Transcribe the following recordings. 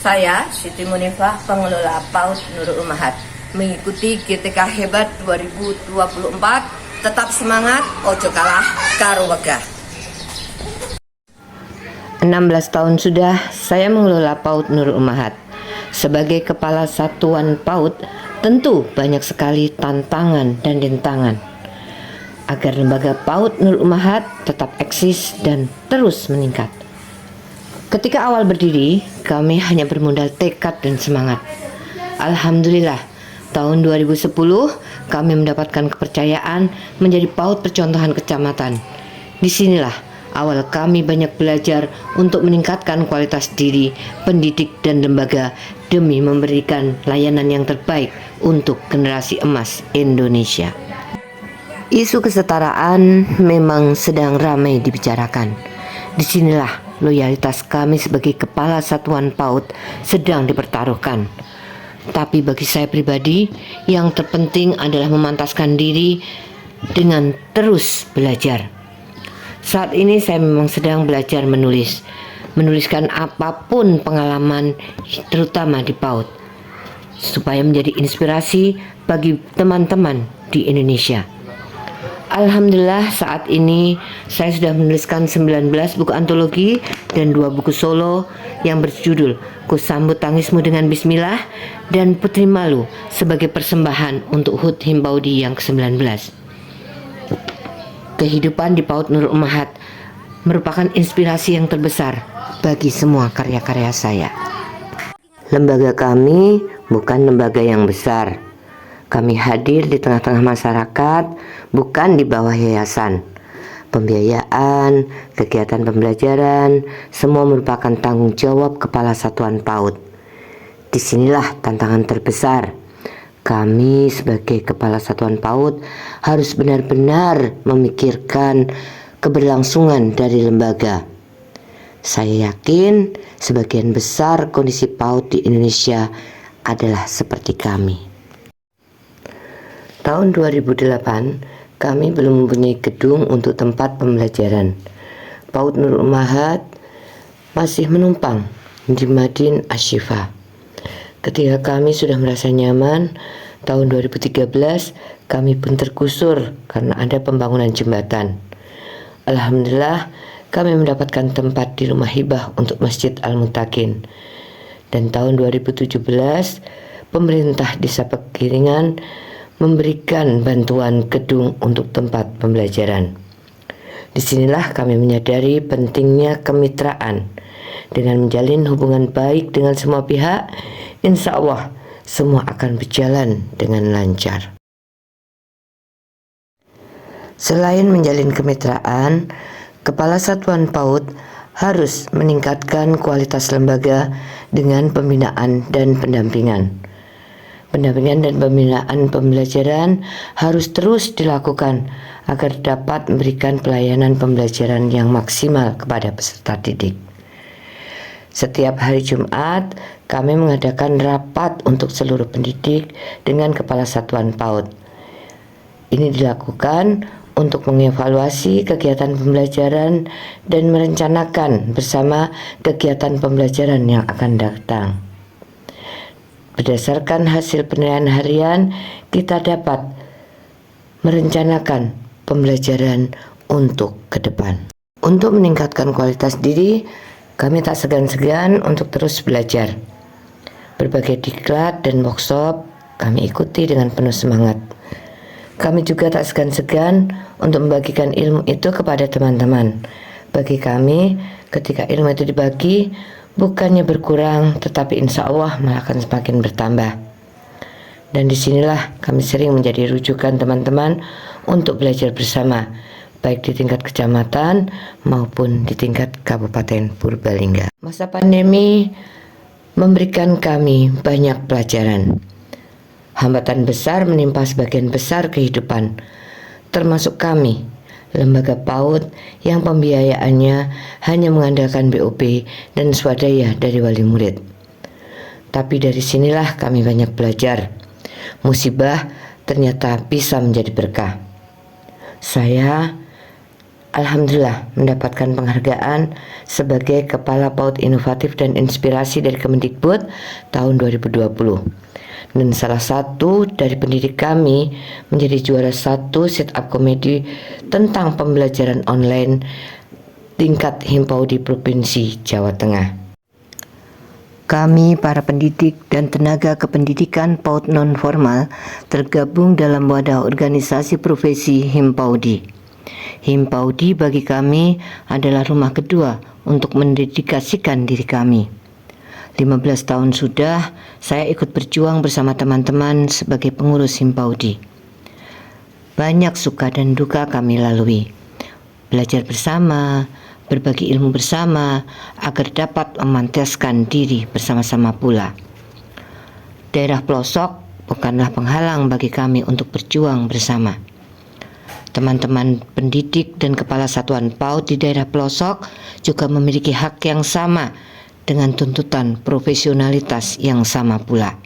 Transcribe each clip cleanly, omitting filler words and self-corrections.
Saya, Siti Munifah, pengelola PAUD Nurul Ummahat, mengikuti GTK Hebat 2024. Tetap semangat, ojo kalah karo wegah. 16 tahun sudah saya mengelola PAUD Nurul Ummahat. Sebagai kepala satuan PAUD, tentu banyak sekali tantangan dan rintangan agar lembaga PAUD Nurul Ummahat tetap eksis dan terus meningkat. Ketika awal berdiri, kami hanya bermodal tekad dan semangat. Alhamdulillah, tahun 2010 kami mendapatkan kepercayaan menjadi PAUD percontohan kecamatan. Disinilah awal kami banyak belajar untuk meningkatkan kualitas diri, pendidik dan lembaga demi memberikan layanan yang terbaik untuk generasi emas Indonesia. Isu kesetaraan memang sedang ramai dibicarakan. Disinilah loyalitas kami sebagai kepala satuan PAUD sedang dipertaruhkan. Tapi bagi saya pribadi, yang terpenting adalah memantaskan diri dengan terus belajar. Saat ini saya memang sedang belajar menuliskan apapun pengalaman, terutama di PAUD, supaya menjadi inspirasi bagi teman-teman di Indonesia. Alhamdulillah, saat ini saya sudah menuliskan 19 buku antologi dan 2 buku solo yang berjudul Ku Sambut Tangismu Dengan Bismillah dan Putri Malu sebagai persembahan untuk HUT Himbaudi yang ke-19. Kehidupan di PAUD Nurul Ummahat merupakan inspirasi yang terbesar bagi semua karya-karya saya. Lembaga kami bukan lembaga yang besar. Kami hadir di tengah-tengah masyarakat, bukan di bawah yayasan. Pembiayaan, kegiatan pembelajaran, semua merupakan tanggung jawab kepala satuan PAUD. Disinilah tantangan terbesar. Kami sebagai kepala satuan PAUD harus benar-benar memikirkan keberlangsungan dari lembaga. Saya yakin sebagian besar kondisi PAUD di Indonesia adalah seperti kami. Tahun 2008, kami belum mempunyai gedung untuk tempat pembelajaran. PAUD Nurul Ummahat masih menumpang di Madin Ashifa. Ketika kami sudah merasa nyaman, tahun 2013 kami pun tergusur karena ada pembangunan jembatan. Alhamdulillah, kami mendapatkan tempat di rumah hibah untuk Masjid Al-Muttaqin. Dan tahun 2017, pemerintah Desa Pekiringan memberikan bantuan gedung untuk tempat pembelajaran. Disinilah kami menyadari pentingnya kemitraan. Dengan menjalin hubungan baik dengan semua pihak, insya Allah semua akan berjalan dengan lancar. Selain menjalin kemitraan, Kepala Satuan PAUD harus meningkatkan kualitas lembaga dengan pembinaan dan pendampingan. Pendampingan dan pembinaan pembelajaran harus terus dilakukan agar dapat memberikan pelayanan pembelajaran yang maksimal kepada peserta didik. Setiap hari Jumat, kami mengadakan rapat untuk seluruh pendidik dengan Kepala Satuan PAUD. Ini dilakukan untuk mengevaluasi kegiatan pembelajaran dan merencanakan bersama kegiatan pembelajaran yang akan datang. Berdasarkan hasil penilaian harian, kita dapat merencanakan pembelajaran untuk ke depan. Untuk meningkatkan kualitas diri, kami tak segan-segan untuk terus belajar. Berbagai diklat dan workshop kami ikuti dengan penuh semangat. Kami juga tak segan-segan untuk membagikan ilmu itu kepada teman-teman. Bagi kami, ketika ilmu itu dibagi, bukannya berkurang, tetapi insya Allah malah akan semakin bertambah. Dan disinilah kami sering menjadi rujukan teman-teman untuk belajar bersama, baik di tingkat kecamatan maupun di tingkat Kabupaten Purbalingga. Masa pandemi memberikan kami banyak pelajaran. Hambatan besar menimpa sebagian besar kehidupan, termasuk kami, lembaga PAUD yang pembiayaannya hanya mengandalkan BOP dan swadaya dari wali murid. Tapi dari sinilah kami banyak belajar. Musibah ternyata bisa menjadi berkah. Saya alhamdulillah mendapatkan penghargaan sebagai Kepala PAUD Inovatif dan Inspirasi dari Kemendikbud tahun 2020. Dan salah satu dari pendidik kami menjadi juara 1 sit-up komedi tentang pembelajaran online tingkat Himpaudi Provinsi Jawa Tengah. Kami, para pendidik dan tenaga kependidikan PAUD non-formal, tergabung dalam wadah organisasi profesi Himpaudi. Himpaudi bagi kami adalah rumah kedua untuk mendedikasikan diri kami. 15 tahun sudah saya ikut berjuang bersama teman-teman sebagai pengurus Himpaudi. Banyak suka dan duka kami lalui. Belajar bersama, berbagi ilmu bersama agar dapat memantaskan diri bersama-sama pula. Daerah pelosok bukanlah penghalang bagi kami untuk berjuang bersama. Teman-teman pendidik dan kepala satuan PAUD di daerah pelosok juga memiliki hak yang sama dengan tuntutan profesionalitas yang sama pula.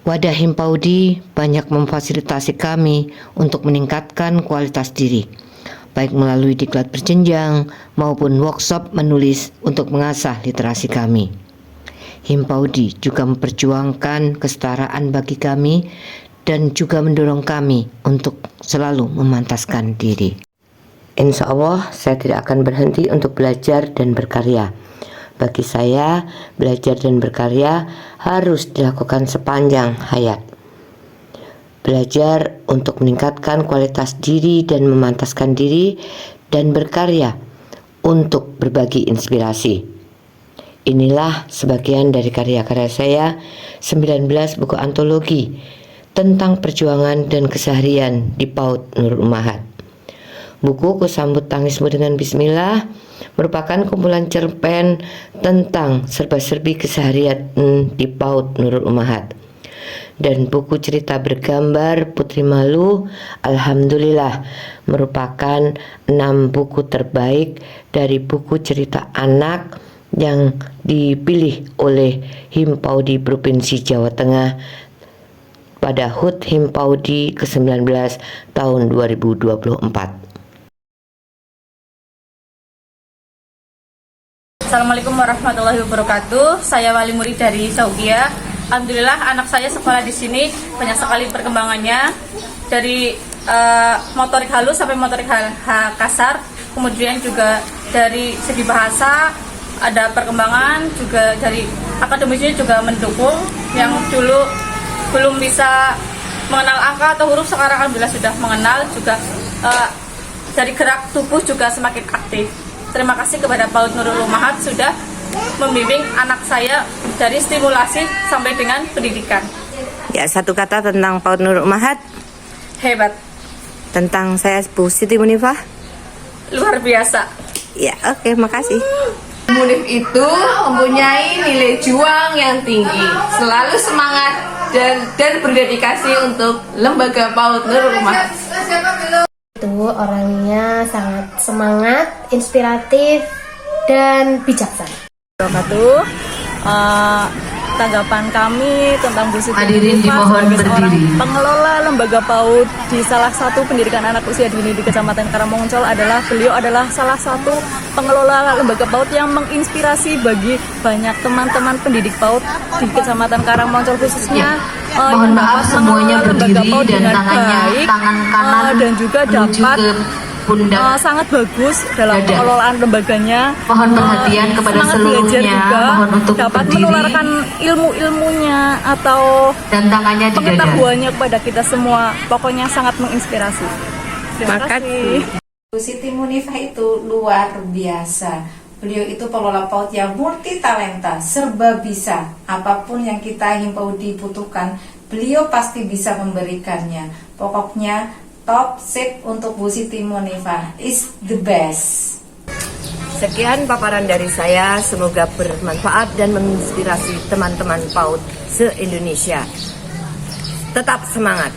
Wadah Himpaudi banyak memfasilitasi kami untuk meningkatkan kualitas diri, baik melalui diklat berjenjang maupun workshop menulis untuk mengasah literasi kami. Himpaudi juga memperjuangkan kesetaraan bagi kami dan juga mendorong kami untuk selalu memantaskan diri. Insya Allah saya tidak akan berhenti untuk belajar dan berkarya. Bagi saya, belajar dan berkarya harus dilakukan sepanjang hayat. Belajar untuk meningkatkan kualitas diri dan memantaskan diri, dan berkarya untuk berbagi inspirasi. Inilah sebagian dari karya-karya saya, 19 buku antologi tentang perjuangan dan keseharian di PAUD Nurul Ummahat. Buku Kusambut Tangismu dengan Bismillah merupakan kumpulan cerpen tentang serba-serbi keseharian di PAUD Nurul Ummahat. Dan buku cerita bergambar Putri Malu, alhamdulillah, merupakan 6 buku terbaik dari buku cerita anak yang dipilih oleh Himpaudi Provinsi Jawa Tengah pada HUT Himpaudi ke-19 tahun 2024. Assalamualaikum warahmatullahi wabarakatuh. Saya wali murid dari Saudia. Alhamdulillah anak saya sekolah di sini banyak sekali perkembangannya, dari motorik halus sampai motorik kasar. Kemudian juga dari segi bahasa ada perkembangan, juga dari akademisnya juga mendukung. Yang dulu belum bisa mengenal angka atau huruf, sekarang alhamdulillah sudah mengenal. Juga dari gerak tubuh juga semakin aktif. Terima kasih kepada PAUD Nurul Ummahat sudah membimbing anak saya dari stimulasi sampai dengan pendidikan. Ya, satu kata tentang PAUD Nurul Ummahat. Hebat. Tentang saya Bu Siti Munifah. Luar biasa. Ya, oke, makasih. Munif itu mempunyai nilai juang yang tinggi, selalu semangat dan berdedikasi untuk lembaga PAUD Nurul Ummahat. Itu orangnya sangat semangat, inspiratif, dan bijaksana. Tanggapan kami tentang Bu Siti Hadirin Munifah dimohon sebagai seorang berdiri. pengelola lembaga PAUD di salah satu pendidikan anak usia dini di Kecamatan Karangmongcol adalah beliau adalah salah satu pengelola lembaga PAUD yang menginspirasi bagi banyak teman-teman pendidik PAUD di Kecamatan Karangmongcol khususnya. Mohon maaf semuanya lembaga berdiri PAUD dan dengan tangannya baik, tangan kanan dan juga menuju dapat ke pundak. sangat bagus dalam dada. pengelolaan lembaganya. Mohon perhatian kepada semangat belajar seluruhnya. juga, Mohon untuk dapat berdiri menularkan ilmu-ilmunya atau dan tangannya di dada. pengetahuannya kepada kita semua. Pokoknya sangat menginspirasi. Terima kasih. Bu Siti Munifah itu luar biasa. Beliau itu pengelola PAUD yang multi talenta, serba bisa. Apapun yang kita Himpaudi butuhkan, beliau pasti bisa memberikannya. Pokoknya top sip untuk Bu Siti Munifah, is the best. Sekian paparan dari saya, semoga bermanfaat dan menginspirasi teman-teman PAUD se-Indonesia. Tetap semangat.